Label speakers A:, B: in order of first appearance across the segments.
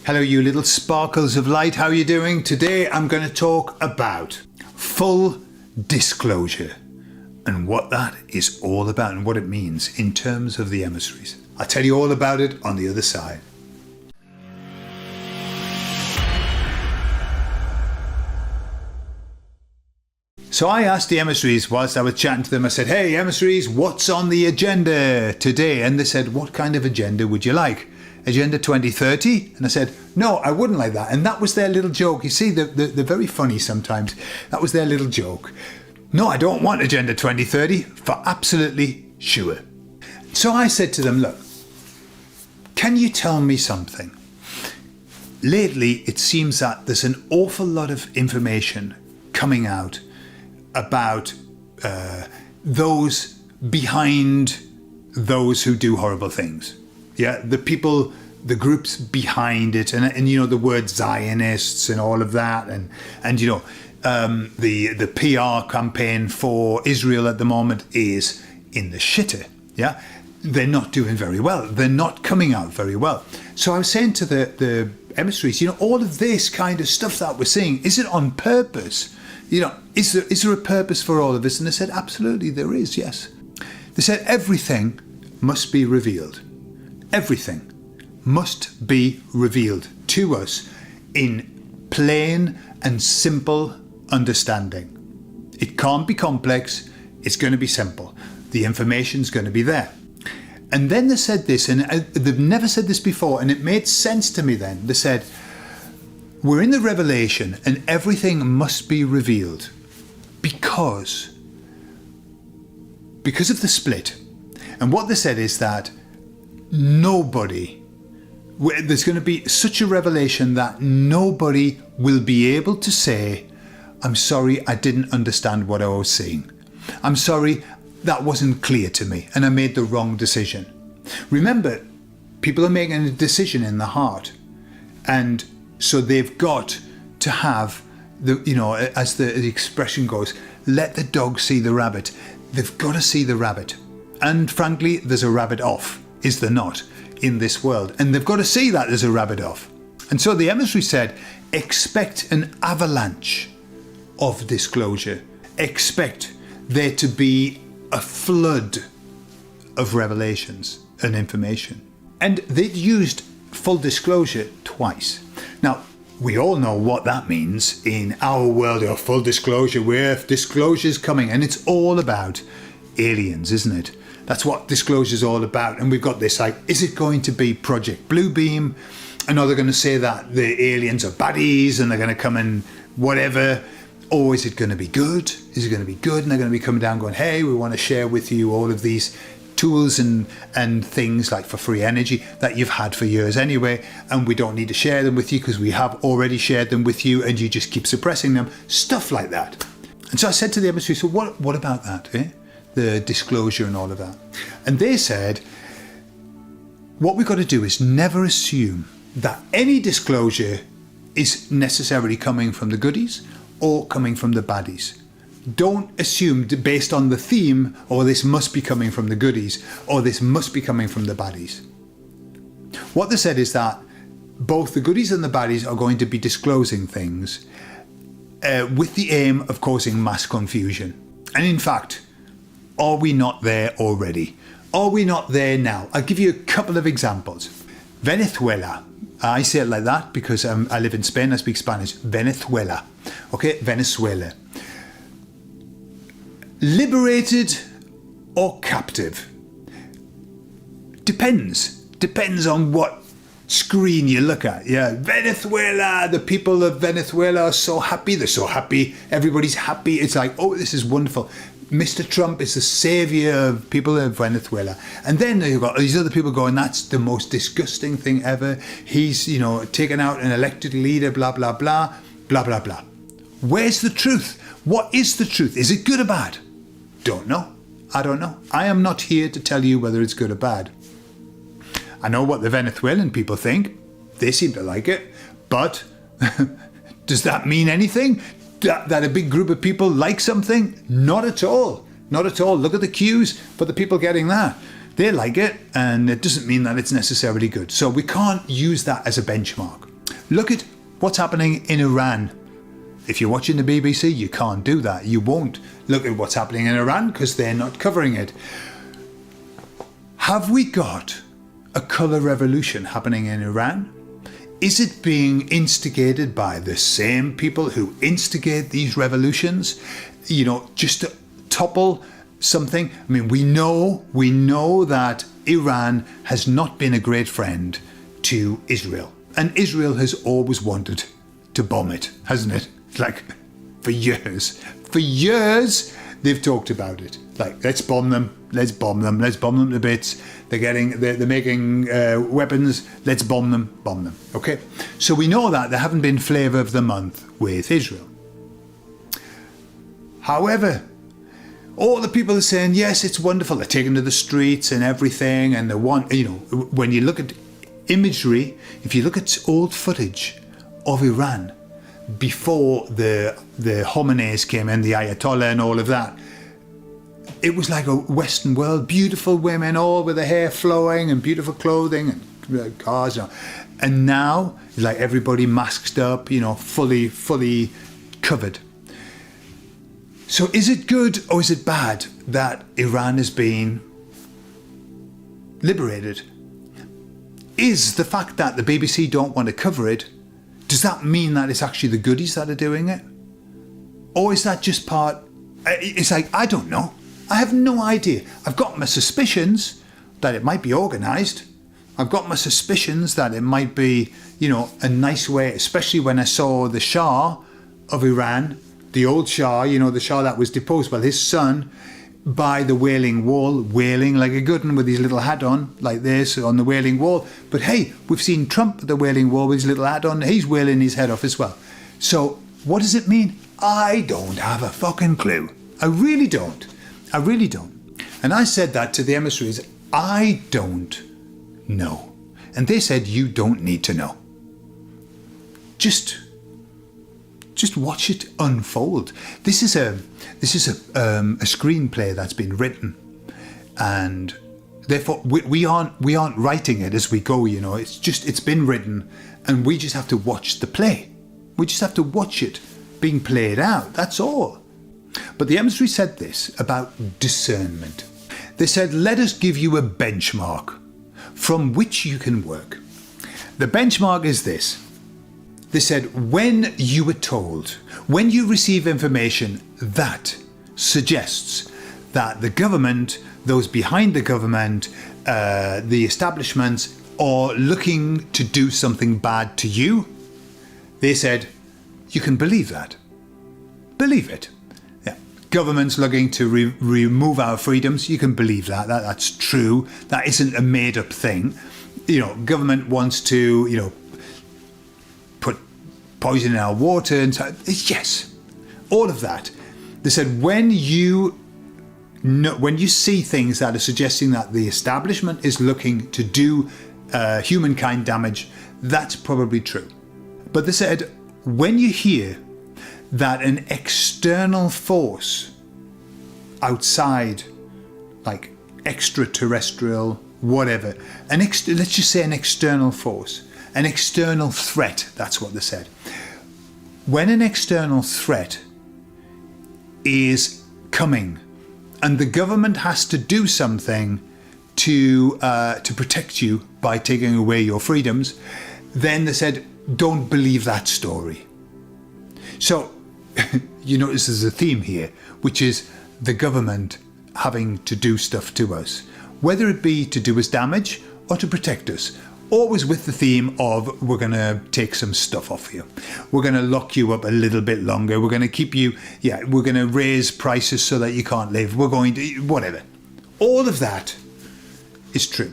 A: Hello you little sparkles of light, how are you doing? Today I'm going to talk about full disclosure and what that is all about and what it means in terms of the emissaries. I'll tell you all about it on the other side. So I asked the emissaries whilst I was chatting to them, I said, hey emissaries, what's on the agenda today? And they said, what kind of agenda would you like? Agenda 2030? And I said, no, I wouldn't like that. And that was their little joke. You see, they're very funny sometimes. That was their little joke. No, I don't want Agenda 2030 for absolutely sure. So I said to them, look, can you tell me something? Lately, it seems that there's an awful lot of information coming out about those behind those who do horrible things. Yeah, the people, the groups behind it, and you know the word Zionists and all of that, and you know the PR campaign for Israel at the moment is in the shitter. Yeah, they're not doing very well. They're not coming out very well. So I was saying to the emissaries, you know, all of this kind of stuff that we're seeing, is it on purpose? You know, is there a purpose for all of this? And they said, absolutely, there is. Yes, they said everything must be revealed. Everything must be revealed to us in plain and simple understanding. It can't be complex, it's going to be simple. The information's going to be there. And then they said this, and they've never said this before, and it made sense to me then. They said, we're in the Revelation and everything must be revealed because of the split. And what they said is that nobody, there's going to be such a revelation that nobody will be able to say, I'm sorry, I didn't understand what I was seeing. I'm sorry, that wasn't clear to me and I made the wrong decision. Remember, people are making a decision in the heart, and so they've got to have the, you know, as the expression goes, let the dog see the rabbit. They've got to see the rabbit. And frankly, there's a rabbit off, is there not, in this world? And they've got to see that there's a rabbit off. And so the emissary said, expect an avalanche of disclosure. Expect there to be a flood of revelations and information. And they'd used full disclosure twice. Now, we all know what that means in our world of full disclosure, where disclosure's coming, and it's all about aliens, isn't it? That's what disclosure's all about. And we've got this, like, is it going to be Project Bluebeam? And are they going to say that the aliens are baddies and they're going to come and whatever? Or is it going to be good? Is it going to be good? And they're going to be coming down going, hey, we want to share with you all of these tools and things like for free energy that you've had for years anyway, and we don't need to share them with you because we have already shared them with you and you just keep suppressing them, stuff like that. And so I said to the emissary, so what about that, the disclosure and all of that? And they said, what we've got to do is never assume that any disclosure is necessarily coming from the goodies or coming from the baddies. Don't assume based on the theme, or this must be coming from the goodies, or this must be coming from the baddies. What they said is that both the goodies and the baddies are going to be disclosing things with the aim of causing mass confusion. And in fact, are we not there already? Are we not there now? I'll give you a couple of examples. Venezuela. I say it like that because I live in Spain, I speak Spanish. Venezuela. Okay, Venezuela. Liberated or captive? Depends on what screen you look at. Yeah, Venezuela, the people of Venezuela are so happy. They're so happy. Everybody's happy. It's like, oh, this is wonderful. Mr. Trump is the savior of people of Venezuela. And then you've got these other people going, that's the most disgusting thing ever. He's, you know, taken out an elected leader, blah, blah, blah, blah, blah, blah. Where's the truth? What is the truth? Is it good or bad? Don't know. I don't know. I am not here to tell you whether it's good or bad. I know what the Venezuelan people think. They seem to like it. But does that mean anything? That a big group of people like something? Not at all. Not at all. Look at the queues for the people getting that. They like it, and it doesn't mean that it's necessarily good. So we can't use that as a benchmark. Look at what's happening in Iran. If you're watching the BBC, you can't do that. You won't look at what's happening in Iran because they're not covering it. Have we got a colour revolution happening in Iran? Is it being instigated by the same people who instigate these revolutions? You know, just to topple something. I mean, we know that Iran has not been a great friend to Israel. And Israel has always wanted to bomb it, hasn't it? Like, for years. For years, they've talked about it. Like, let's bomb them, let's bomb them, let's bomb them to bits. They're making weapons, let's bomb them, okay? So we know that there haven't been flavour of the month with Israel. However, all the people are saying, yes, it's wonderful, they're taking to the streets and everything, and they want, you know, when you look at imagery, if you look at old footage of Iran before the Khomeinis came in, the Ayatollah and all of that, it was like a Western world, beautiful women, all with their hair flowing and beautiful clothing and cars. And now, like everybody masked up, you know, fully covered. So is it good or is it bad that Iran is being liberated? Is the fact that the BBC don't want to cover it, does that mean that it's actually the goodies that are doing it? Or is that just part... It's like, I don't know. I have no idea. I've got my suspicions that it might be organised. I've got my suspicions that it might be, you know, a nice way, especially when I saw the Shah of Iran, the old Shah, you know, the Shah that was deposed, well, his son, by the Wailing Wall, wailing like a good one with his little hat on, like this, on the Wailing Wall. But hey, we've seen Trump at the Wailing Wall with his little hat on, he's wailing his head off as well. So, what does it mean? I don't have a fucking clue. I really don't. I really don't. And I said that to the emissaries, I don't know. And they said, you don't need to know. Just watch it unfold. This is a screenplay that's been written, and therefore we aren't writing it as we go. You know, it's been written, and we just have to watch the play. We just have to watch it being played out. That's all. But the emissary said this about discernment. They said, let us give you a benchmark from which you can work. The benchmark is this. They said, when you were told, when you receive information that suggests that the government, those behind the government, the establishments are looking to do something bad to you, they said, you can believe that. Believe it. Yeah. Government's looking to remove our freedoms, you can believe that. That's true. That isn't a made-up thing. You know, government wants to, you know, put poison in our water, and so, yes, all of that. They said when you see things that are suggesting that the establishment is looking to do humankind damage, that's probably true. But they said when you hear that an external force outside, like extraterrestrial, whatever, let's just say an external force, an external threat, that's what they said. When an external threat is coming and the government has to do something to protect you by taking away your freedoms, then they said, don't believe that story. So, you notice there's a theme here, which is the government having to do stuff to us, whether it be to do us damage or to protect us. Always with the theme of, we're going to take some stuff off you. We're going to lock you up a little bit longer. We're going to keep you, we're going to raise prices so that you can't live. We're going to, whatever. All of that is true.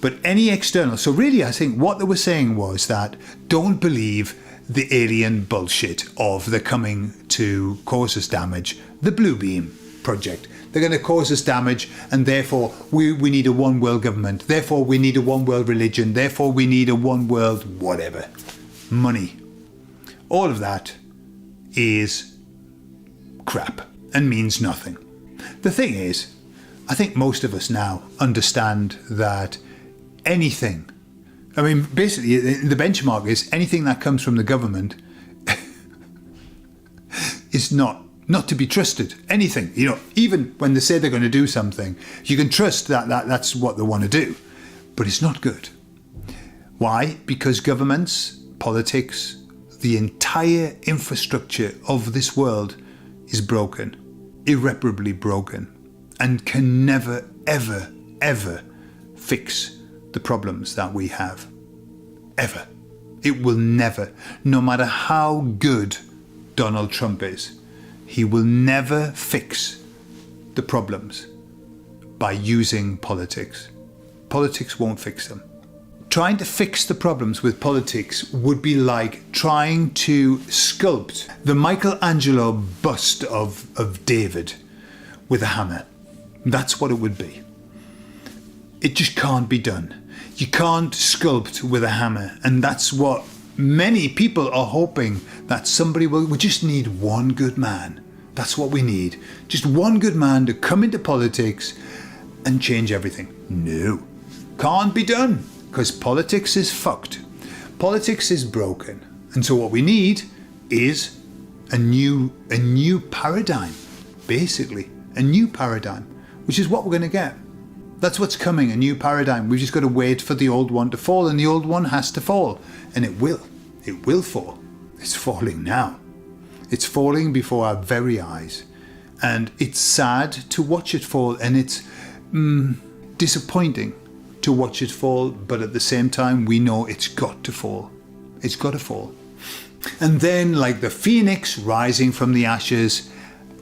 A: But any external, so really I think what they were saying was that don't believe the alien bullshit of the coming to cause us damage, the Blue Beam project. They're going to cause us damage, and therefore we need a one world government. Therefore we need a one world religion. Therefore we need a one world whatever. Money. All of that is crap and means nothing. The thing is, I think most of us now understand that anything I mean, basically, the benchmark is anything that comes from the government is not to be trusted. Anything, even when they say they're going to do something, you can trust that that's what they want to do, but it's not good. Why? Because governments, politics, the entire infrastructure of this world is broken, irreparably broken, and can never, ever, ever fix the problems that we have. Ever. It will never. No matter how good Donald Trump is, he will never fix the problems by using politics. Politics won't fix them. Trying to fix the problems with politics would be like trying to sculpt the Michelangelo bust of David with a hammer. That's what it would be. It just can't be done. You can't sculpt with a hammer, and that's what many people are hoping, that somebody will. We just need one good man. That's what we need. Just one good man to come into politics and change everything. No, can't be done, because politics is fucked. Politics is broken, and so what we need is a new paradigm, basically a new paradigm, which is what we're going to get. That's what's coming, a new paradigm. We've just got to wait for the old one to fall, and the old one has to fall, and it will. It will fall. It's falling now. It's falling before our very eyes, and it's sad to watch it fall, and it's disappointing to watch it fall, but at the same time we know it's got to fall. It's got to fall. And then, like the phoenix rising from the ashes,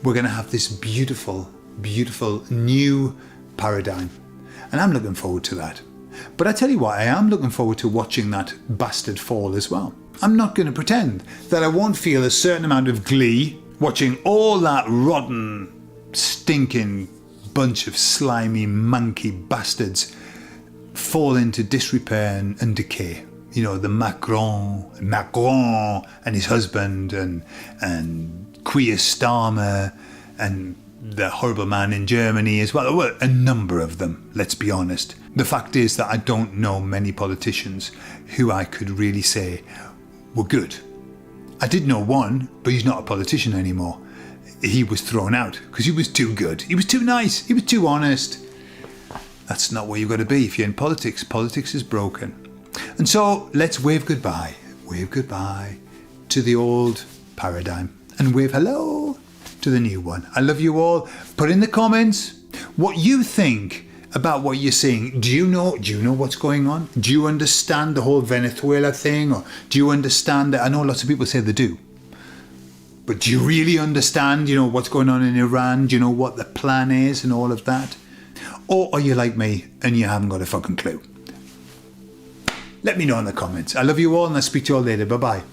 A: we're going to have this beautiful, beautiful new paradigm. And I'm looking forward to that. But I tell you what, I am looking forward to watching that bastard fall as well. I'm not going to pretend that I won't feel a certain amount of glee watching all that rotten, stinking bunch of slimy, monkey bastards fall into disrepair and decay. The Macron and his husband, and Keir Starmer, and the horrible man in Germany as well. Well, a number of them, let's be honest. The fact is that I don't know many politicians who I could really say were good. I did know one, but he's not a politician anymore. He was thrown out because he was too good. He was too nice. He was too honest. That's not where you've got to be if you're in politics. Politics is broken. And so let's wave goodbye to the old paradigm and wave hello to the new one. I love you all. Put in the comments what you think about what you're seeing. Do you know what's going on? Do you understand the whole Venezuela thing? Or do you understand that? I know lots of people say they do. But do you really understand, what's going on in Iran? Do you know what the plan is and all of that? Or are you like me and you haven't got a fucking clue? Let me know in the comments. I love you all, and I'll speak to you all later. Bye-bye.